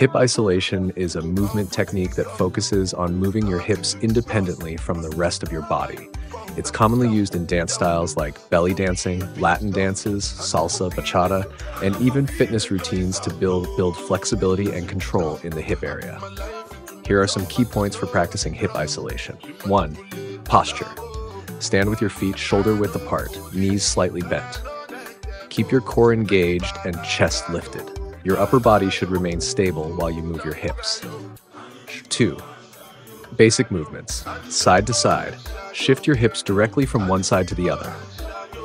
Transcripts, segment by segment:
Hip isolation is a movement technique that focuses on moving your hips independently from the rest of your body. It's commonly used in dance styles like belly dancing, Latin dances, salsa, bachata, and even fitness routines to build flexibility and control in the hip area. Here are some key points for practicing hip isolation. 1. Posture. Stand with your feet shoulder width apart, knees slightly bent. Keep your core engaged and chest lifted. Your upper body should remain stable while you move your hips. 2. Basic movements. Side to side. Shift your hips directly from one side to the other.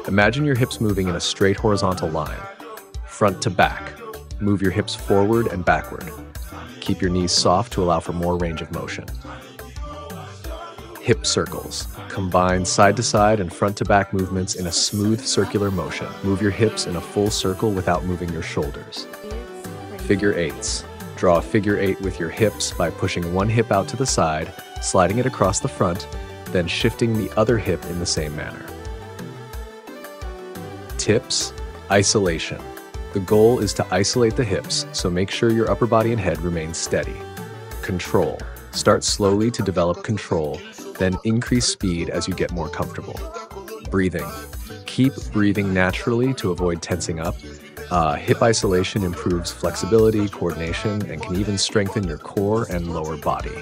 Imagine your hips moving in a straight horizontal line. Front to back. Move your hips forward and backward. Keep your knees soft to allow for more range of motion. Hip circles. Combine side to side and front to back movements in a smooth circular motion. Move your hips in a full circle without moving your shoulders. Figure eights. Draw a figure eight with your hips by pushing one hip out to the side, sliding it across the front, then shifting the other hip in the same manner. Tips: isolation. The goal is to isolate the hips, so make sure your upper body and head remain steady. Control. Start slowly to develop control, then increase speed as you get more comfortable. Breathing. Keep breathing naturally to avoid tensing up. Hip isolation improves flexibility, coordination, and can even strengthen your core and lower body.